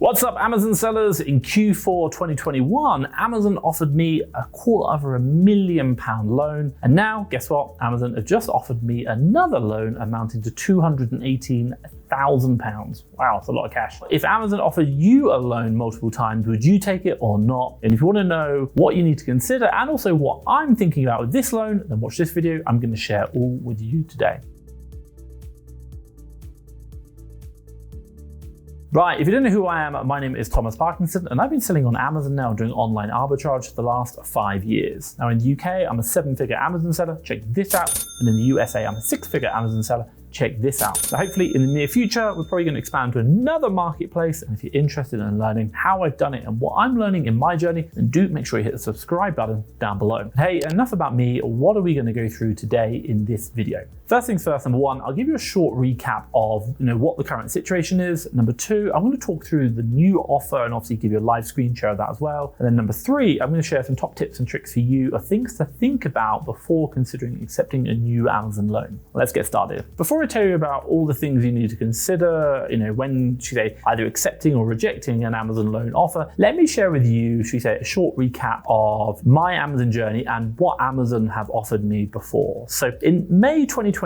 What's up, Amazon sellers? In Q4 2021, Amazon offered me a £250,000 million loan. And now, guess what? Amazon have just offered me another loan amounting to £218,000. Wow, that's a lot of cash. If Amazon offered you a loan multiple times, would you take it or not? And if you want to know what you need to consider and also what I'm thinking about with this loan, then watch this video. I'm going to share all with you today. Right, if you don't know who I am, my name is Thomas Parkinson, and I've been selling on Amazon now doing online arbitrage for the last 5 years. Now in the UK, I'm a 7-figure Amazon seller, check this out, and in the USA, I'm a 6-figure Amazon seller, check this out. So hopefully in the near future, we're probably going to expand to another marketplace. And if you're interested in learning how I've done it and what I'm learning in my journey, then do make sure you hit the subscribe button down below. Hey, enough about me. What are we going to go through today in this video? First things first, number one, I'll give you a short recap of what the current situation is. Number two, I'm going to talk through the new offer and obviously give you a live screen share of that as well. And then number three, I'm going to share some top tips and tricks for you of things to think about before considering accepting a new Amazon loan. Let's get started. Before I tell you about all the things you need to consider, when either accepting or rejecting an Amazon loan offer, let me share with you, a short recap of my Amazon journey and what Amazon have offered me before. So in May 2021,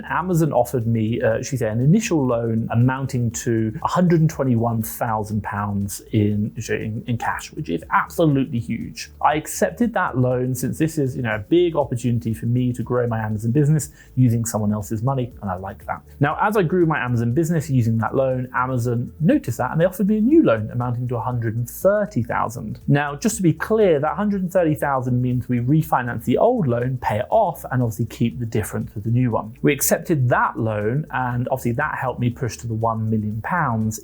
Amazon offered me, an initial loan amounting to £121,000 in cash, which is absolutely huge. I accepted that loan since this is, a big opportunity for me to grow my Amazon business using someone else's money, and I like that. Now, as I grew my Amazon business using that loan, Amazon noticed that and they offered me a new loan amounting to £130,000. Now, just to be clear, that £130,000 means we refinance the old loan, pay it off, and obviously keep the difference with the new one. We accepted that loan, and obviously that helped me push to the £1 million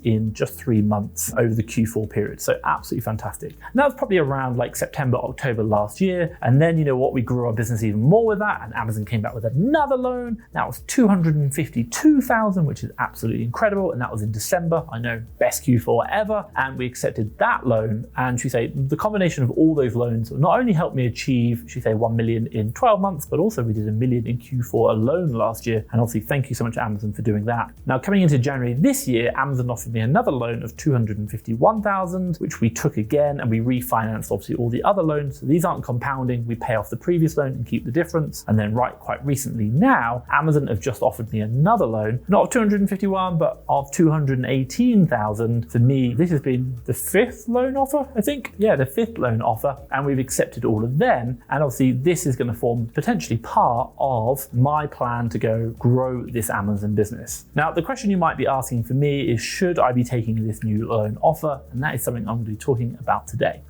in just 3 months over the Q4 period. So absolutely fantastic. And that was probably around September, October last year. And then we grew our business even more with that, and Amazon came back with another loan. That was £252,000, which is absolutely incredible. And that was in December. I know, best Q4 ever. And we accepted that loan. And the combination of all those loans not only helped me achieve, £1 million in 12 months, but also we did $1 million in Q4 alone last year. And obviously, thank you so much, Amazon, for doing that. Now, coming into January this year, Amazon offered me another loan of £251,000, which we took again, and we refinanced obviously all the other loans. So these aren't compounding. We pay off the previous loan and keep the difference. And then quite recently now, Amazon have just offered me another loan, not of 251, but of 218,000. For me, this has been the 5th loan offer, I think. Yeah, the 5th loan offer, and we've accepted all of them. And obviously this is going to form potentially part of my plan to go grow this Amazon business. Now, the question you might be asking for me is, should I be taking this new loan offer? And that is something I'm going to be talking about today.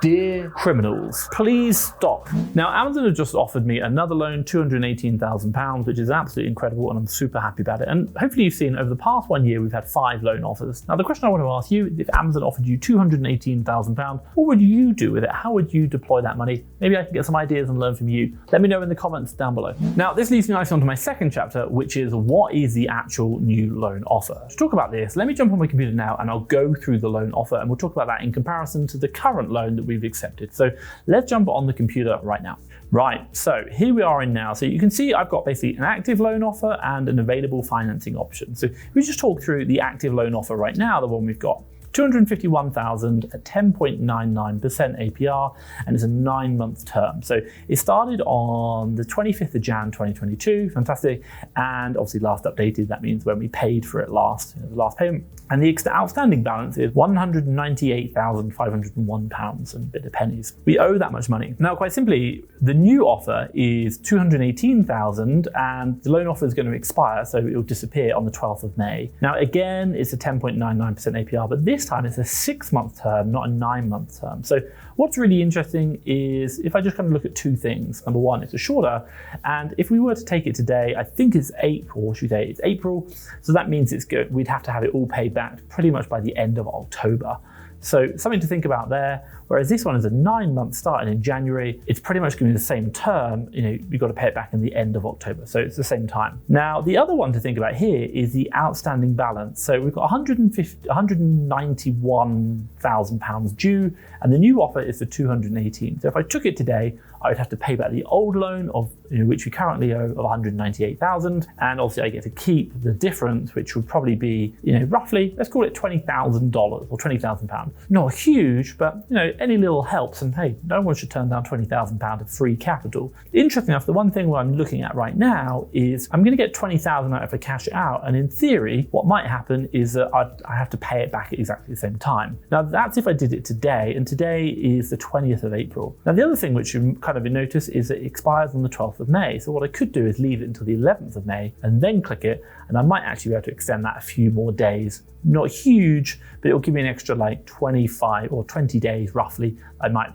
Dear criminals, please stop. Now, Amazon have just offered me another loan, £218,000, which is absolutely incredible, and I'm super happy about it. And hopefully you've seen over the past 1 year, we've had 5 loan offers. Now, the question I want to ask you is, if Amazon offered you £218,000, what would you do with it? How would you deploy that money? Maybe I can get some ideas and learn from you. Let me know in the comments down below. Now, this leads me nicely onto my second chapter, which is what is the actual new loan offer? To talk about this, let me jump on my computer now and I'll go through the loan offer, and we'll talk about that in comparison to the current loan that we've accepted. So let's jump on the computer right now. Right, so here we are in now. So you can see I've got basically an active loan offer and an available financing option. So we just talk through the active loan offer right now, the one we've got. $251,000 at 10.99% APR, and it's a 9-month term. So it started on the 25th of Jan 2022, fantastic. And obviously last updated, that means when we paid for it last, the last payment. And the outstanding balance is £198,501 and a bit of pennies. We owe that much money. Now, quite simply, the new offer is $218,000, and the loan offer is going to expire, so it will disappear on the 12th of May. Now, again, it's a 10.99% APR, but this time it's a 6-month term, not a 9-month term. So what's really interesting is if I just kind of look at 2 things. Number one, it's a shorter, and if we were to take it today, I think it's April, it's April. So that means it's good. We'd have to have it all paid back pretty much by the end of October. So something to think about there. Whereas this one is a 9-month starting in January. It's pretty much going to be the same term. You've got to pay it back in the end of October. So it's the same time. Now, the other one to think about here is the outstanding balance. So we've got £191,000 due, and the new offer is for 218. So if I took it today, I would have to pay back the old loan of which we currently owe of 198,000, and obviously I get to keep the difference, which would probably be roughly, let's call it $20,000 or £20,000. Not huge, but any little helps. And hey, no one should turn down £20,000 of free capital. Interesting enough, the one thing I'm looking at right now is I'm going to get 20,000 out if I cash it out, and in theory, what might happen is that I have to pay it back at exactly the same time. Now that's if I did it today, and today is the 20th of April. Now the other thing which you kind of notice is that it expires on the 12th of May. So what I could do is leave it until the 11th of May and then click it, and I might actually be able to extend that a few more days. Not huge, but it'll give me an extra like 25 or 20 days roughly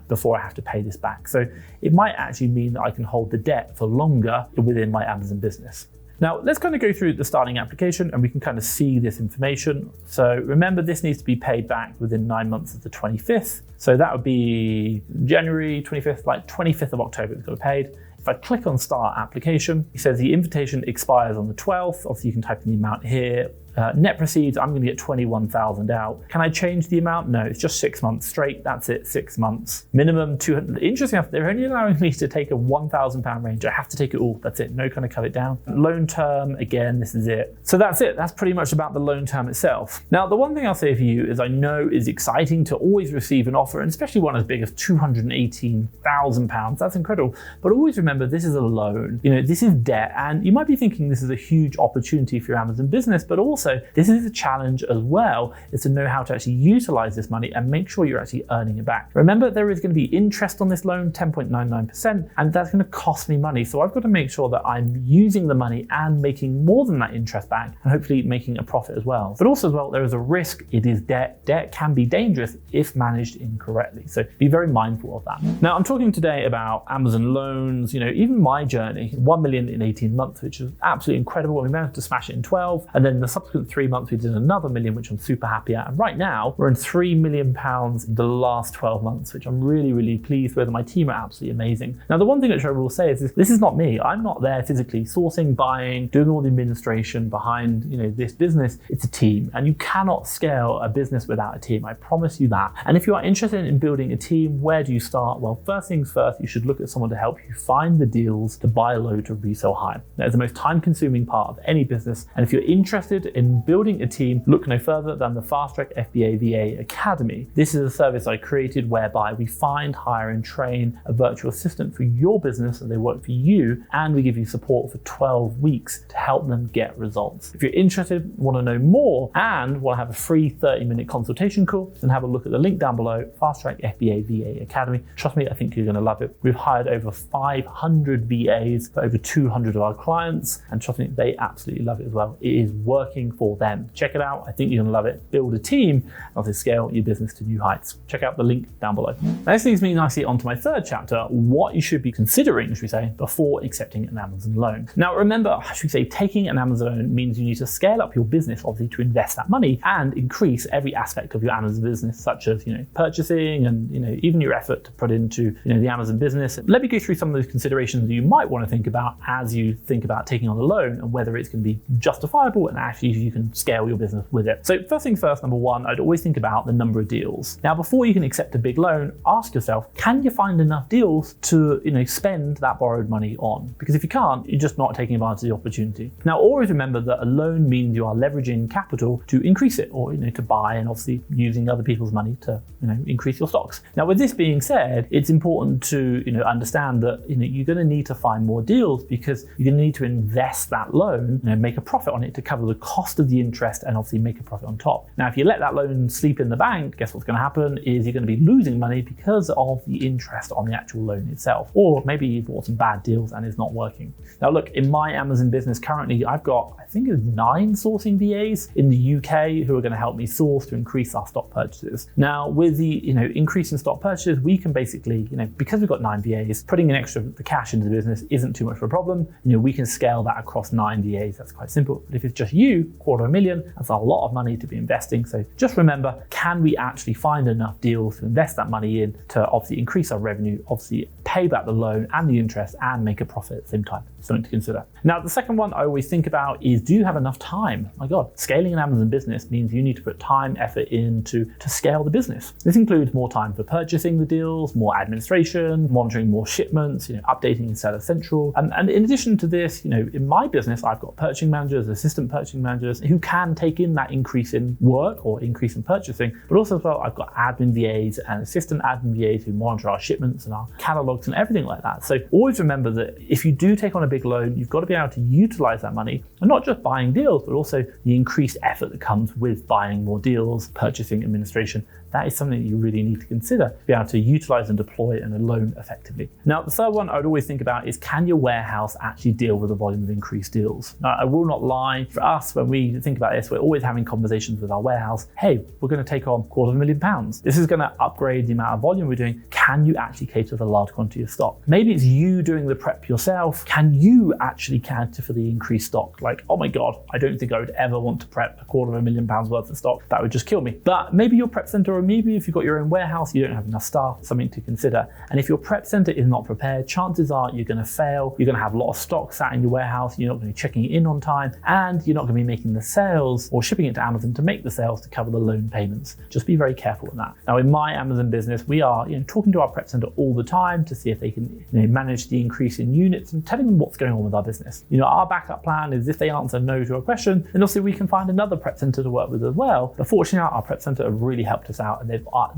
before I have to pay this back. So it might actually mean that I can hold the debt for longer within my Amazon business. Now, let's kind of go through the starting application and we can kind of see this information. So remember, this needs to be paid back within 9 months of the 25th. So that would be January 25th, like 25th of October, it's got to be paid. If I click on Start Application, it says the invitation expires on the 12th. Obviously, you can type in the amount here. Net proceeds, I'm going to get 21,000 out. Can I change the amount? No, it's just 6 months straight. That's it, 6 months. Minimum 200. Interesting enough, they're only allowing me to take a £1,000 range. I have to take it all. That's it. No kind of cut it down. Loan term, again, this is it. So that's it. That's pretty much about the loan term itself. Now, the one thing I'll say for you is I know it's exciting to always receive an offer, and especially one as big as £218,000. That's incredible. But always remember, this is a loan. This is debt, and you might be thinking this is a huge opportunity for your Amazon business, but also this is a challenge as well, is to know how to actually utilize this money and make sure you're actually earning it back. Remember, there is going to be interest on this loan, 10.99%, and that's going to cost me money. So I've got to make sure that I'm using the money and making more than that interest back, and hopefully making a profit as well. But also as well, there is a risk. It is debt. Debt can be dangerous if managed incorrectly. So be very mindful of that. Now, I'm talking today about Amazon loans, even my journey, 1 million in 18 months, which is absolutely incredible. We managed to smash it in 12, and then the subsequent 3 months we did another million, which I'm super happy at. And right now we're in £3 million in the last 12 months, which I'm really, really pleased with. My team are absolutely amazing. Now, the one thing which I will say is this is not me. I'm not there physically sourcing, buying, doing all the administration behind this business. It's a team, and you cannot scale a business without a team. I promise you that. And if you are interested in building a team, where do you start? Well, first things first, you should look at someone to help you find the deals to buy low to resell high. That is the most time-consuming part of any business. And if you're interested in building a team, look no further than the FastTrackFBA VA Academy. This is a service I created whereby we find, hire, and train a virtual assistant for your business, and they work for you, and we give you support for 12 weeks to help them get results. If you're interested, want to know more, and want to have a free 30-minute consultation call, then have a look at the link down below, FastTrackFBA VA Academy. Trust me, I think you're going to love it. We've hired over 500 VAs for over 200 of our clients, and trust me, they absolutely love it as well. It is working for them. Check it out. I think you're going to love it. Build a team and to scale your business to new heights. Check out the link down below. Now, this leads me nicely onto my third chapter, what you should be considering, should we say, before accepting an Amazon loan. Now, remember, should we say, taking an Amazon loan means you need to scale up your business, obviously, to invest that money and increase every aspect of your Amazon business, such as, purchasing and, even your effort to put into, the Amazon business. Let me go through some of those considerations that you might want to think about as you think about taking on a loan and whether it's going to be justifiable and actually you can scale your business with it. So first things first, number one, I'd always think about the number of deals. Now, before you can accept a big loan, ask yourself, can you find enough deals to, spend that borrowed money on? Because if you can't, you're just not taking advantage of the opportunity. Now, always remember that a loan means you are leveraging capital to increase it, or, to buy, and obviously using other people's money to, increase your stocks. Now, with this being said, it's important to, understand that, you're going to need to find more deals because you're going to need to invest that loan, make a profit on it to cover the cost of the interest and obviously make a profit on top. Now, if you let that loan sleep in the bank, guess what's going to happen is you're going to be losing money because of the interest on the actual loan itself. Or maybe you've bought some bad deals and it's not working. Now, look, in my Amazon business currently, I've got, I think it's 9 sourcing VAs in the UK who are going to help me source to increase our stock purchases. Now, with the, increase in stock purchases, we can basically, because we've got 9 VAs, putting an extra cash into the business isn't too much of a problem. We can scale that across 9 VAs. That's quite simple. But if it's just you, 250,000, that's a lot of money to be investing. So just remember, can we actually find enough deals to invest that money in to obviously increase our revenue, obviously pay back the loan and the interest and make a profit at the same time? Something to consider. Now, the second one I always think about is, do you have enough time? My God, scaling an Amazon business means you need to put time, effort into to scale the business. This includes more time for purchasing the deals, more administration, monitoring more shipments, updating Seller Central. And in addition to this, in my business, I've got purchasing managers, assistant purchasing managers who can take in that increase in work or increase in purchasing, but also as well, I've got admin VAs and assistant admin VAs who monitor our shipments and our catalogs and everything like that. So always remember that if you do take on a big loan, you've got to be able to utilize that money, and not just buying deals, but also the increased effort that comes with buying more deals, purchasing, administration. That is something that you really need to consider, be able to utilize and deploy in a loan effectively. Now, the third one I would always think about is, can your warehouse actually deal with the volume of increased deals? Now, I will not lie, for us, when we think about this, we're always having conversations with our warehouse. Hey, we're going to take on £250,000. This is going to upgrade the amount of volume we're doing. Can you actually cater for the large quantity of stock? Maybe it's you doing the prep yourself. Can you actually cater for the increased stock? Like, oh my God, I don't think I would ever want to prep £250,000 worth of stock. That would just kill me. But maybe your prep center, or maybe if you've got your own warehouse, you don't have enough staff, something to consider. And if your prep center is not prepared, chances are you're going to fail. You're going to have a lot of stock sat in your warehouse. You're not going to be checking it in on time, and you're not going to be making the sales or shipping it to Amazon to make the sales to cover the loan payments. Just be very careful with that. Now, in my Amazon business, we are talking to our prep center all the time to see if they can manage the increase in units and telling them what's going on with our business. Our backup plan is, if they answer no to a question, then obviously we can find another prep center to work with as well. But fortunately, our prep center have really helped us out, and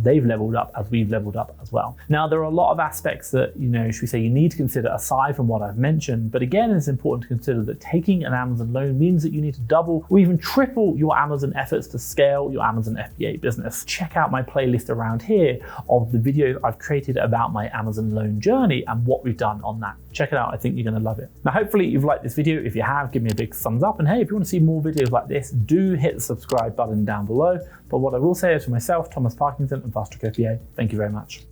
they've leveled up as we've leveled up as well. Now, there are a lot of aspects that, should we say, you need to consider aside from what I've mentioned. But again, it's important to consider that taking an Amazon loan means that you need to double or even triple your Amazon efforts to scale your Amazon FBA business. Check out my playlist around here of the videos I've created about my Amazon loan journey and what we've done on that. Check it out. I think you're going to love it. Now, hopefully you've liked this video. If you have, give me a big thumbs up. And hey, if you want to see more videos like this, do hit the subscribe button down below. But what I will say is, for myself, Thomas Parkinson and FastTrackFBA, thank you very much.